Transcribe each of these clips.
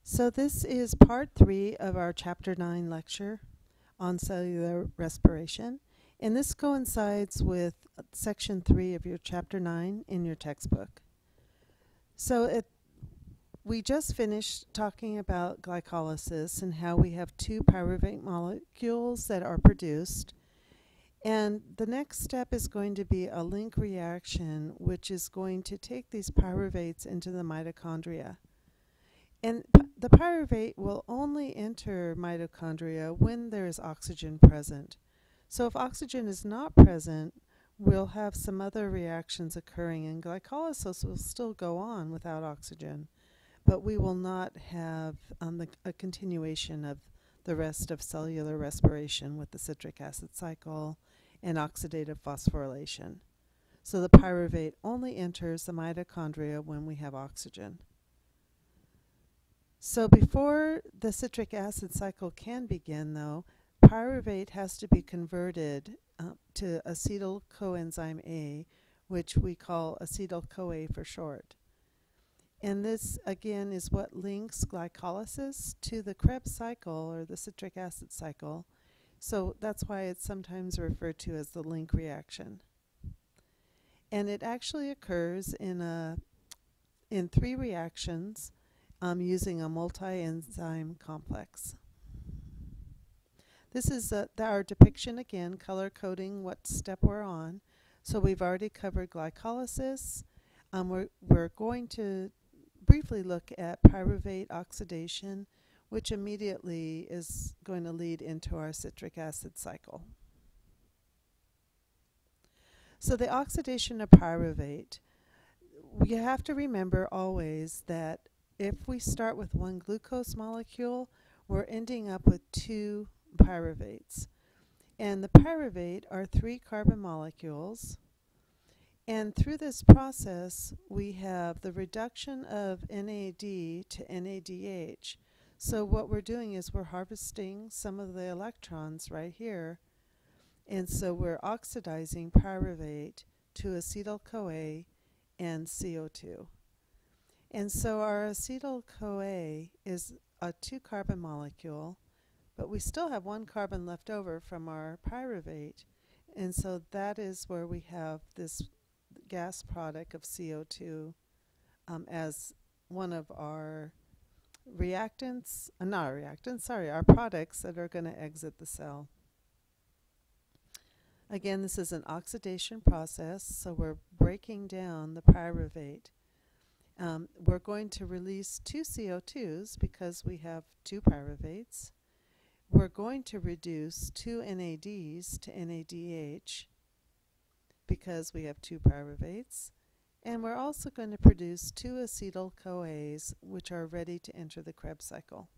So this is part 3 of our Chapter 9 lecture on cellular respiration, and this coincides with Section 3 of your Chapter 9 in your textbook. We just finished talking about glycolysis and how we have two pyruvate molecules that are produced, and the next step is going to be a link reaction, which is going to take these pyruvates into the mitochondria. And the pyruvate will only enter mitochondria when there is oxygen present. So if oxygen is not present, we'll have some other reactions occurring, and glycolysis will still go on without oxygen, but we will not have a continuation of the rest of cellular respiration with the citric acid cycle and oxidative phosphorylation. So the pyruvate only enters the mitochondria when we have oxygen. So before the citric acid cycle can begin, though, pyruvate has to be converted to acetyl coenzyme A, which we call acetyl-CoA for short. And this, again, is what links glycolysis to the Krebs cycle, or the citric acid cycle. So that's why it's sometimes referred to as the link reaction. And it actually occurs in 3 reactions using a multi-enzyme complex. This is our depiction again, color coding what step we're on. So we've already covered glycolysis. We're going to briefly look at pyruvate oxidation, which immediately is going to lead into our citric acid cycle. So the oxidation of pyruvate, you have to remember always that if we start with one glucose molecule, we're ending up with 2 pyruvates. And the pyruvate are 3 carbon molecules. And through this process, we have the reduction of NAD to NADH. So what we're doing is we're harvesting some of the electrons right here. And so we're oxidizing pyruvate to acetyl-CoA and CO2. And so our acetyl-CoA is a 2 carbon molecule, but we still have 1 carbon left over from our pyruvate. And so that is where we have this gas product of CO2 as one of our reactants, our products that are going to exit the cell. Again, this is an oxidation process, so we're breaking down the pyruvate. We're going to release 2 CO2s because we have 2 pyruvates. We're going to reduce 2 NADs to NADH because we have 2 pyruvates. And we're also going to produce 2 acetyl-CoAs, which are ready to enter the Krebs cycle.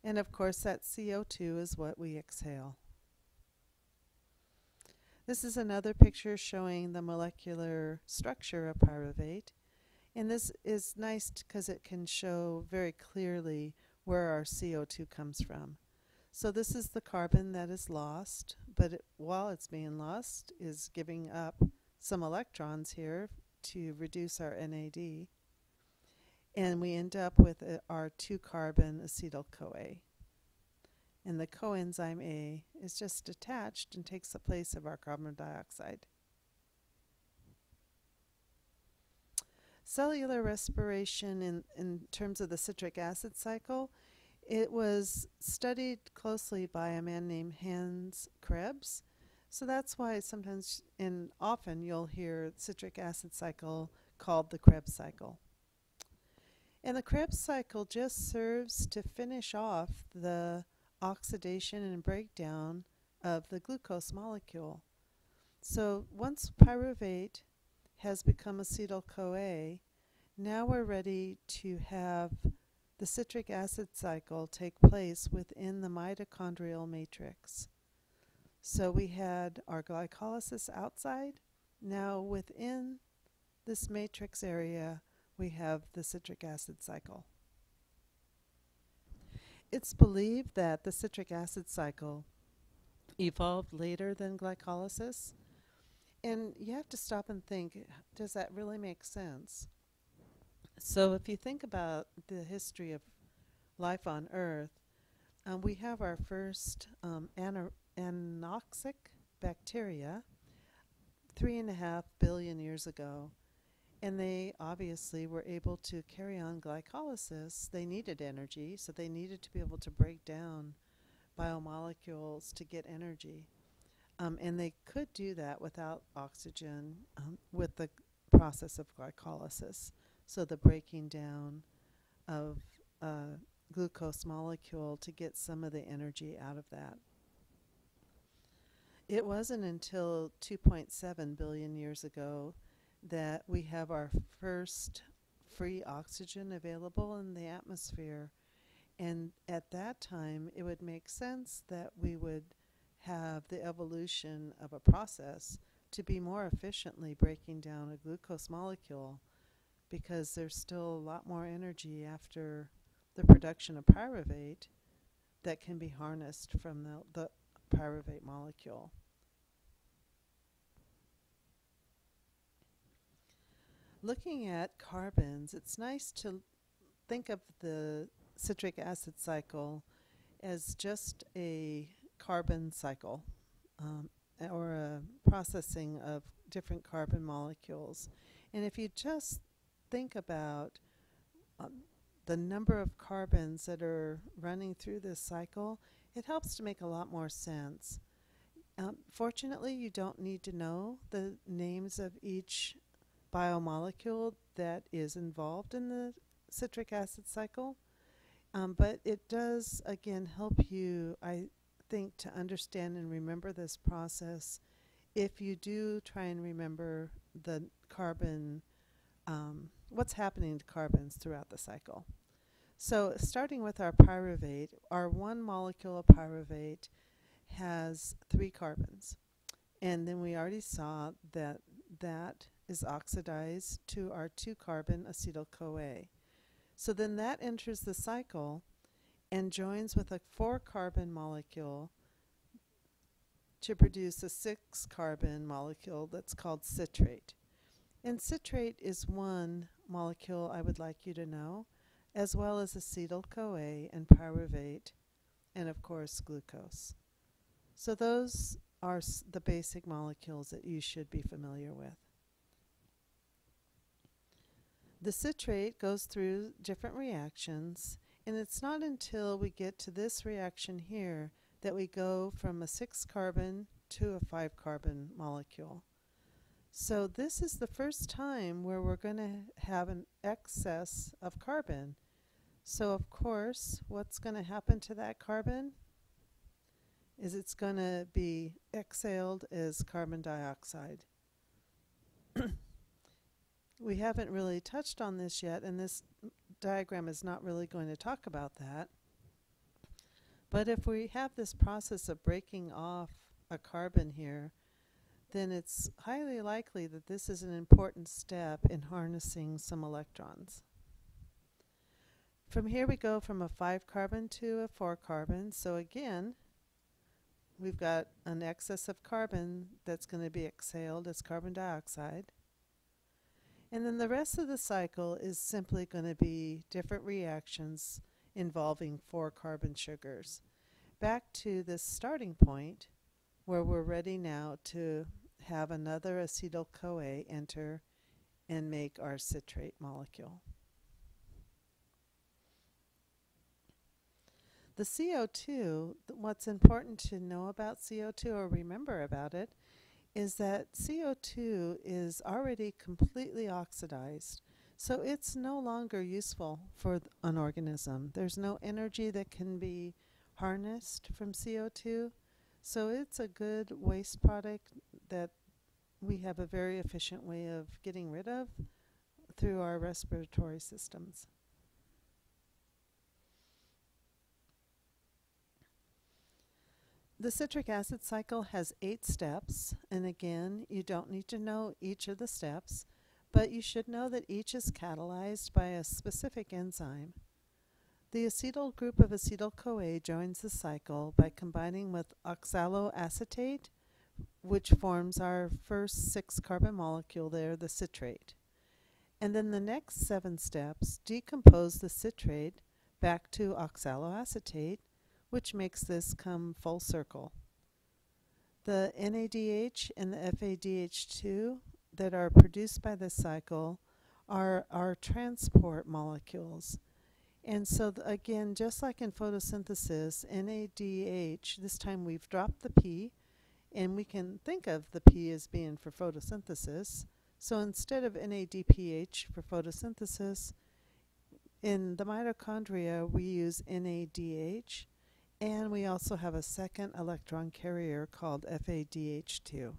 And of course, that CO2 is what we exhale. This is another picture showing the molecular structure of pyruvate. And this is nice because it can show very clearly where our CO2 comes from. So this is the carbon that is lost, but while it's being lost is giving up some electrons here to reduce our NAD. And we end up with our 2 carbon acetyl-CoA. And the coenzyme A is just detached and takes the place of our carbon dioxide. Cellular respiration in terms of the citric acid cycle, it was studied closely by a man named Hans Krebs. So that's why sometimes and often you'll hear citric acid cycle called the Krebs cycle. And the Krebs cycle just serves to finish off the oxidation and breakdown of the glucose molecule. So once pyruvate has become acetyl-CoA, now we're ready to have the citric acid cycle take place within the mitochondrial matrix. So we had our glycolysis outside. Now within this matrix area, we have the citric acid cycle. It's believed that the citric acid cycle evolved later than glycolysis. And you have to stop and think, does that really make sense? So if you think about the history of life on Earth, we have our first anoxic bacteria 3.5 billion years ago. And they obviously were able to carry on glycolysis. They needed energy, so they needed to be able to break down biomolecules to get energy. And they could do that without oxygen with the process of glycolysis. So the breaking down of glucose molecule to get some of the energy out of that. It wasn't until 2.7 billion years ago that we have our first free oxygen available in the atmosphere. And at that time, it would make sense that we would have the evolution of a process to be more efficiently breaking down a glucose molecule, because there's still a lot more energy after the production of pyruvate that can be harnessed from the pyruvate molecule. Looking at carbons, it's nice to think of the citric acid cycle as just a carbon cycle, or a processing of different carbon molecules. And if you just think about the number of carbons that are running through this cycle, it helps to make a lot more sense. Fortunately, you don't need to know the names of each biomolecule that is involved in the citric acid cycle, but it does, again, help you, I think, to understand and remember this process if you do try and remember the carbon, what's happening to carbons throughout the cycle. So starting with our pyruvate, our one molecule of pyruvate has 3 carbons. And then we already saw that that is oxidized to our 2-carbon acetyl-CoA. So then that enters the cycle and joins with a 4-carbon molecule to produce a 6-carbon molecule that's called citrate. And citrate is one molecule I would like you to know, as well as acetyl-CoA and pyruvate, and of course glucose. So those are the basic molecules that you should be familiar with. The citrate goes through different reactions, and it's not until we get to this reaction here that we go from a 6-carbon to a 5-carbon molecule. So this is the first time where we're going to have an excess of carbon. So of course, what's going to happen to that carbon is it's going to be exhaled as carbon dioxide. We haven't really touched on this yet, and this diagram is not really going to talk about that. But if we have this process of breaking off a carbon here, then it's highly likely that this is an important step in harnessing some electrons. From here we go from a 5-carbon to a 4-carbon. So again, we've got an excess of carbon that's going to be exhaled as carbon dioxide. And then the rest of the cycle is simply going to be different reactions involving 4-carbon sugars. Back to this starting point where we're ready now to have another acetyl-CoA enter and make our citrate molecule. The CO2, what's important to know about CO2 or remember about it, is that CO2 is already completely oxidized. So it's no longer useful for an organism. There's no energy that can be harnessed from CO2. So it's a good waste product that we have a very efficient way of getting rid of through our respiratory systems. The citric acid cycle has 8 steps, and again, you don't need to know each of the steps, but you should know that each is catalyzed by a specific enzyme. The acetyl group of acetyl-CoA joins the cycle by combining with oxaloacetate, which forms our first 6-carbon molecule there, the citrate. And then the next 7 steps decompose the citrate back to oxaloacetate, which makes this come full circle. The NADH and the FADH2 that are produced by this cycle are our transport molecules. And so again, just like in photosynthesis, NADH, this time we've dropped the P, and we can think of the P as being for photosynthesis. So instead of NADPH for photosynthesis, in the mitochondria we use NADH, and we also have a second electron carrier called FADH2.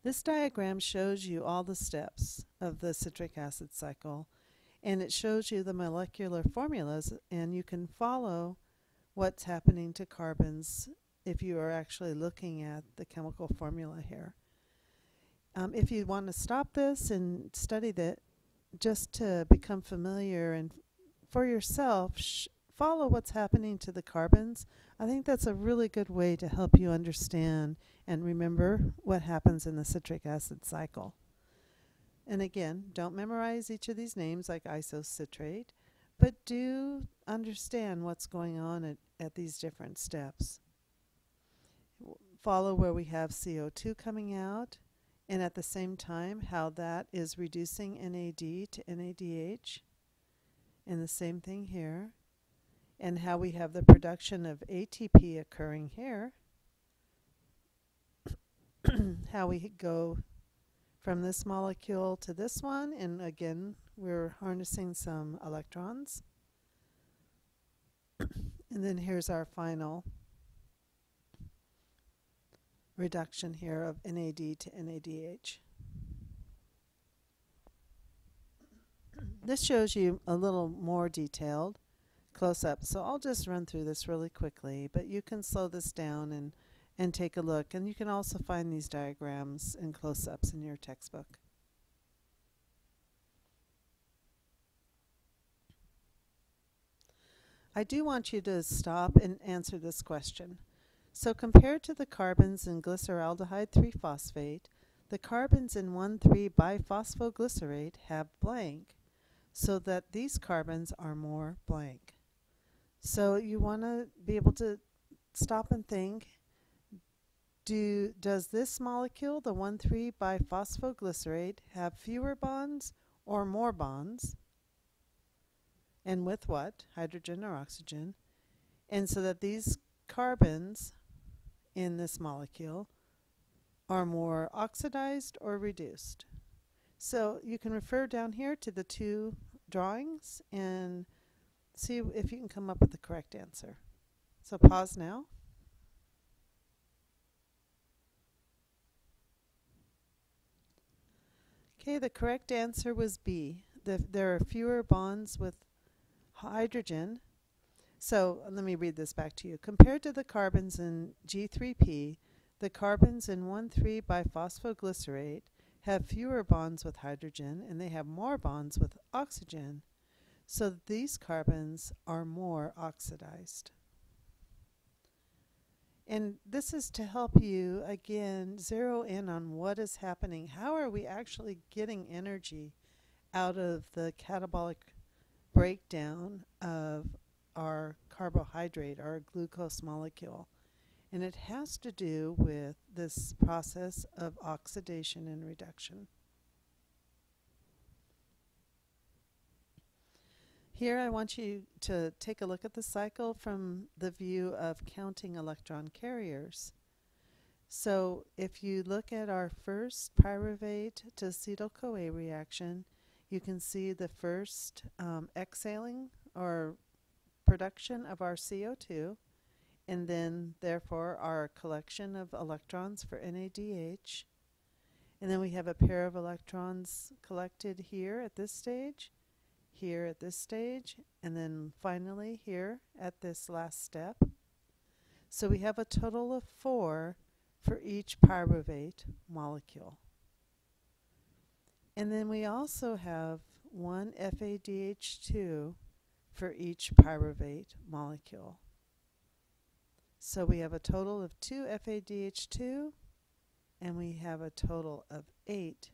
This diagram shows you all the steps of the citric acid cycle, and it shows you the molecular formulas, and you can follow what's happening to carbons if you are actually looking at the chemical formula here. If you want to stop this and study that just to become familiar and for yourself, follow what's happening to the carbons. I think that's a really good way to help you understand and remember what happens in the citric acid cycle. And again, don't memorize each of these names like isocitrate, but do understand what's going on at these different steps. Follow where we have CO2 coming out, and at the same time how that is reducing NAD to NADH. And the same thing here. And how we have the production of ATP occurring here. How we go from this molecule to this one, and again we're harnessing some electrons. And then here's our final reduction here of NAD to NADH. This shows you a little more detailed close-up, so I'll just run through this really quickly, but you can slow this down and take a look, and you can also find these diagrams and close-ups in your textbook. I do want you to stop and answer this question. So compared to the carbons in glyceraldehyde 3-phosphate, the carbons in 1,3-biphosphoglycerate have blank, so that these carbons are more blank. So you want to be able to stop and think, does this molecule, the 1,3-biphosphoglycerate, have fewer bonds or more bonds? And with what? Hydrogen or oxygen? And so that these carbons in this molecule are more oxidized or reduced. So you can refer down here to the 2 drawings and see if you can come up with the correct answer. So pause now. Okay, the correct answer was B. There are fewer bonds with hydrogen. So let me read this back to you. Compared to the carbons in G3P, the carbons in 1,3-biphosphoglycerate have fewer bonds with hydrogen, and they have more bonds with oxygen, so these carbons are more oxidized. And this is to help you, again, zero in on what is happening. How are we actually getting energy out of the catabolic breakdown of our carbohydrate, our glucose molecule? And it has to do with this process of oxidation and reduction. Here I want you to take a look at the cycle from the view of counting electron carriers. So if you look at our first pyruvate to acetyl-CoA reaction, you can see the first exhaling or production of our CO2, and then therefore our collection of electrons for NADH. And then we have a pair of electrons collected here at this stage, here at this stage, and then finally here at this last step. So we have a total of 4 for each pyruvate molecule. And then we also have 1 FADH2 for each pyruvate molecule. So we have a total of 2 FADH2 and we have a total of 8